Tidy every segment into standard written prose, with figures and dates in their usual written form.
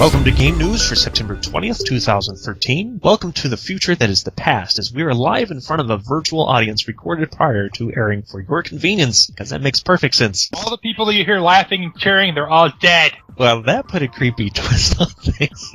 Welcome to Game News for September 20th, 2013. Welcome to the future that is the past, as we are live in front of a virtual audience recorded prior to airing for your convenience, because that makes perfect sense. All the people that you hear laughing and cheering, they're all dead. Well, that put a creepy twist on things.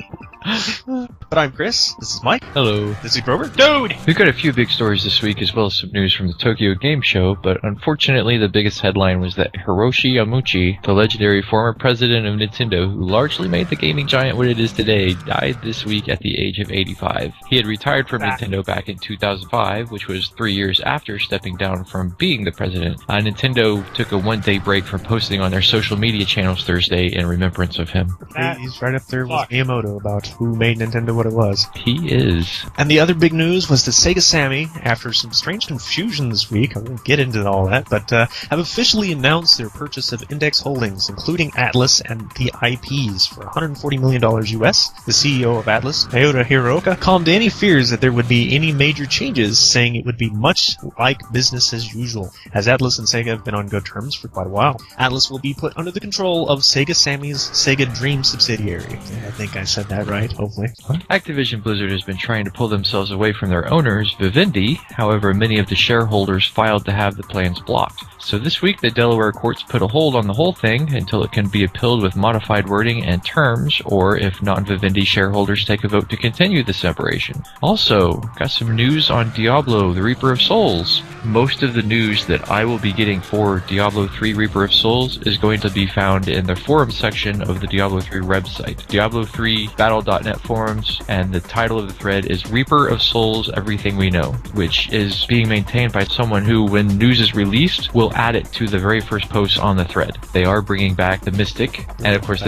But I'm Chris, this is Mike. Hello. This is Grover. Dude! We've got a few big stories this week, as well as some news from the Tokyo Game Show, but unfortunately the biggest headline was that Hiroshi Yamauchi, the legendary former president of Nintendo who largely made the gaming giant what it is today, died this week at the age of 85. He had retired from Nintendo back in 2005, which was 3 years after stepping down from being the president. Nintendo took a one-day break from posting on their social media channels Thursday in remembrance of him. He's right up there with Miyamoto about who made Nintendo what it was. He is. And the other big news was that Sega Sammy, after some strange confusion this week, I won't get into all that, but have officially announced their purchase of Index Holdings, including Atlus and the IPs, for $140 million US. The CEO of Atlus, Toyota Hiroka, calmed any fears that there would be any major changes, saying it would be much like business as usual, as Atlus and Sega have been on good terms for quite a while. Atlus will be put under the control of Sega Sammy's Sega Dream subsidiary. I think I said that right, hopefully. Activision Blizzard has been trying to pull themselves away from their owners, Vivendi. However, many of the shareholders filed to have the plans blocked. So this week, the Delaware courts put a hold on the whole thing until it can be appealed with modified wording and terms, or if non-Vivendi shareholders take a vote to continue the separation. Also, got some news on Diablo, the Reaper of Souls. Most of the news that I will be getting for Diablo 3 Reaper of Souls is going to be found in the forum section of the Diablo 3 website. Diablo 3 Battle.net forums, and the title of the thread is Reaper of Souls Everything We Know, which is being maintained by someone who, when news is released, will add it to the very first post on the thread. They are bringing back the Mystic, and of course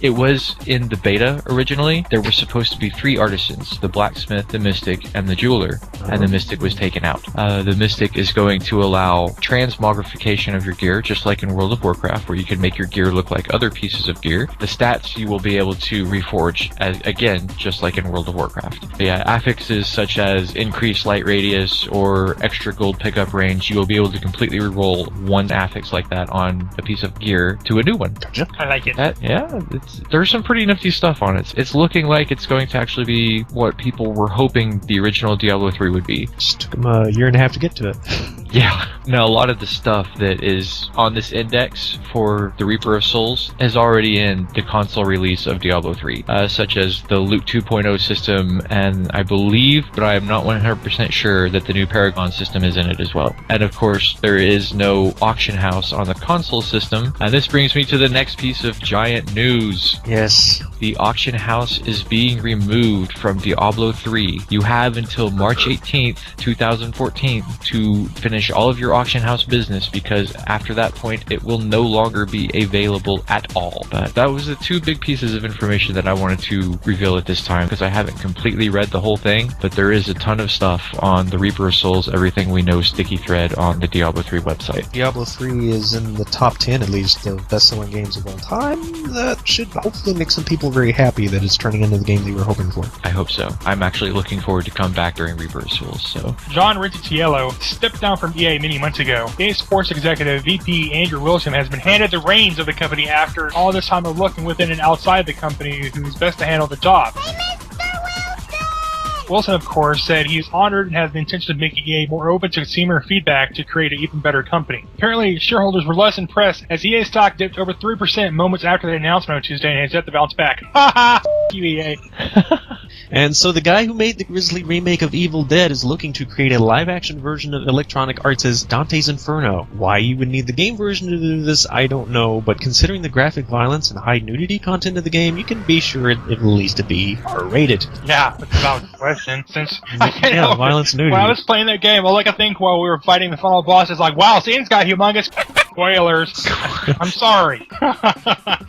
it was in the beta originally. There were supposed to be 3 artisans, the blacksmith, the mystic, and the jeweler, and the mystic was taken out. The mystic is going to allow transmogrification of your gear, just like in World of Warcraft, where you can make your gear look like other pieces of gear. The stats you will be able to reforge, again, just like in World of Warcraft. But yeah, affixes such as increased light radius or extra gold pickup range, you will be able to completely reroll one affix like that on a piece of gear to a new one. Gotcha. I like it. There's some pretty nifty stuff on it. It's looking like it's going to actually be what people were hoping the original Diablo 3 would be. Just took them a year and a half to get to it. Yeah. Now, a lot of the stuff that is on this index for the Reaper of Souls is already in the console release of Diablo 3, such as the Loot 2.0 system, and I believe, but I am not 100% sure, that the new Paragon system is in it as well. And of course, there is no auction house on the console system, and this brings me to the next piece of giant news. Yes. The auction house is being removed from Diablo 3. You have until March 18th, 2014 to finish all of your auction house business, because after that point it will no longer be available at all. But that was the 2 big pieces of information that I wanted to reveal at this time, because I haven't completely read the whole thing, but there is a ton of stuff on the Reaper of Souls Everything We Know sticky thread on the Diablo 3 website. Diablo 3 is in the top 10 at least of best-selling games of all time. That should hopefully make some people very happy that it's turning into the game they were hoping for. I hope so. I'm actually looking forward to come back during Reaper of Souls, so. John Riccitiello stepped down from EA many months ago. EA Sports Executive VP Andrew Wilson has been handed the reins of the company after all this time of looking within and outside the company who's best to handle the job. Wilson, of course, said he's honored and has the intention of making EA more open to consumer feedback to create an even better company. Apparently, shareholders were less impressed as EA stock dipped over 3% moments after the announcement on Tuesday and has yet to bounce back. Ha ha! EA. And so the guy who made the grisly remake of Evil Dead is looking to create a live-action version of Electronic Arts' Dante's Inferno. Why you would need the game version to do this, I don't know, but considering the graphic violence and high nudity content of the game, you can be sure it will at least be R-rated. Yeah, that's about the question, since violence and nudity. When I was playing that game, all I could think while we were fighting the final boss is like, wow, Satan's got humongous spoilers. I'm sorry.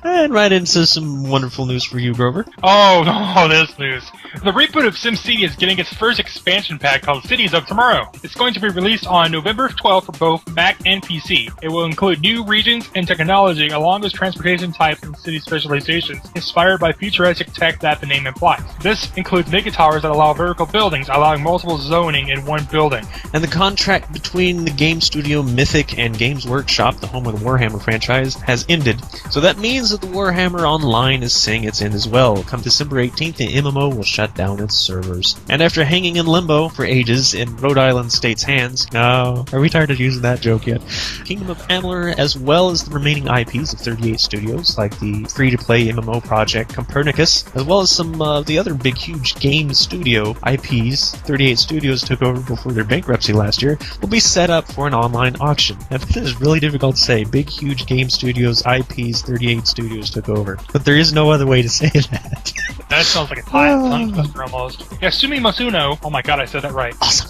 And right into some wonderful news for you, Grover. Oh, no, this news. The reboot of SimCity is getting its first expansion pack called Cities of Tomorrow. It's going to be released on November 12th for both Mac and PC. It will include new regions and technology, along with transportation types and city specializations, inspired by futuristic tech that the name implies. This includes mega towers that allow vertical buildings, allowing multiple zoning in one building. And the contract between the game studio Mythic and Games Workshop the home of the Warhammer franchise, has ended. So that means that the Warhammer Online is saying its end as well. Come December 18th, the MMO will shut down its servers. And after hanging in limbo for ages in Rhode Island State's hands, no, are we tired of using that joke yet? Kingdom of Amalur, as well as the remaining IPs of 38 Studios, like the free-to-play MMO project Copernicus, as well as some of the other big, huge game studio IPs 38 Studios took over before their bankruptcy last year, will be set up for an online auction. Now, this is really difficult to say. Big, huge game studios, IPs, 38 Studios took over. But there is no other way to say that. That sounds like a tongue twister almost. Yasumi Masuno, oh my god, I said that right. Awesome.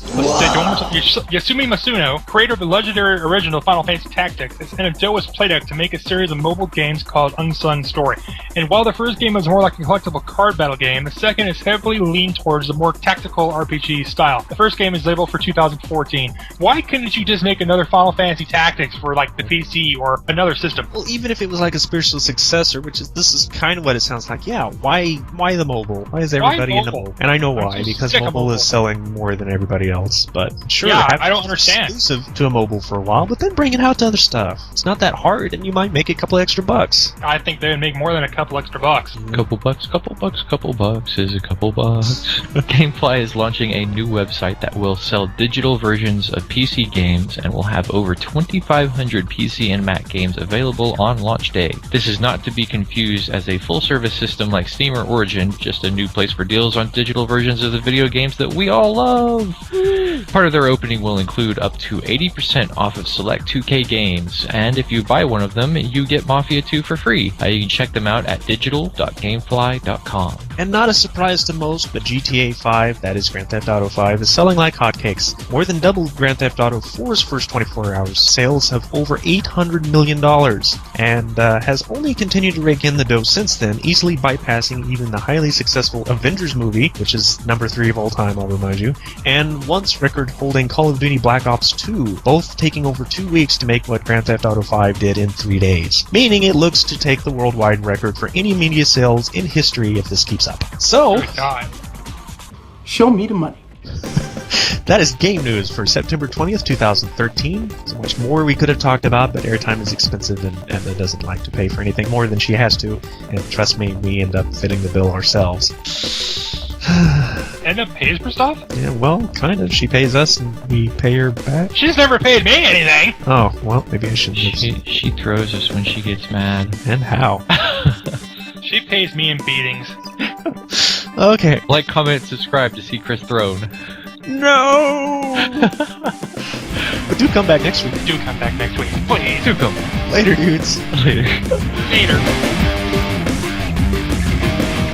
Yasumi Masuno, creator of the legendary original Final Fantasy Tactics, has entered Doa's playdeck to make a series of mobile games called Unsung Story. And while the first game is more like a collectible card battle game, the second is heavily leaned towards the more tactical RPG style. The first game is labeled for 2014. Why couldn't you just make another Final Fantasy Tactics for like the PC or another system? Well, even if it was like a spiritual successor, this is kind of what it sounds like. Yeah, why the mobile? Why is everybody in the mobile? And I know why, because mobile is selling more than everybody else. But sure, yeah, I don't understand. Exclusive to a mobile for a while, but then bring it out to other stuff. It's not that hard, and you might make a couple extra bucks. I think they would make more than a couple extra bucks. Couple bucks is a couple bucks. Gamefly is launching a new website that will sell digital versions of PC games and will have over 2,500 PC and Mac games available on launch day. This is not to be confused as a full-service system like Steam or Origin, just a new place for deals on digital versions of the video games that we all love. Part of their opening will include up to 80% off of select 2K games, and if you buy one of them, you get Mafia 2 for free. You can check them out at digital.gamefly.com. And not a surprise to most, but GTA 5, that is Grand Theft Auto 5, is selling like hotcakes. More than double Grand Theft Auto 4's first 24 hours. Sales of over $800 million, and has only continued to rake in the dough since then, easily bypassing even the highly successful Avengers movie, which is number 3 of all time, I'll remind you, and once record-holding Call of Duty Black Ops 2, both taking over 2 weeks to make what Grand Theft Auto 5 did in 3 days. Meaning it looks to take the worldwide record for any media sales in history if this keeps up. So, show me the money. That is game news for September 20th, 2013. So much more we could have talked about, but airtime is expensive and Emma doesn't like to pay for anything more than she has to. And trust me, we end up fitting the bill ourselves. Edna pays for stuff? Yeah, well, kind of. She pays us and we pay her back. She's never paid me anything! Oh, well, maybe I should. She throws us when she gets mad. And how? She pays me in beatings. Okay. Like, comment, subscribe to see Chris thrown. No! But do come back next week. Do come back next week, please. Do come. Later, dudes. Later. Later.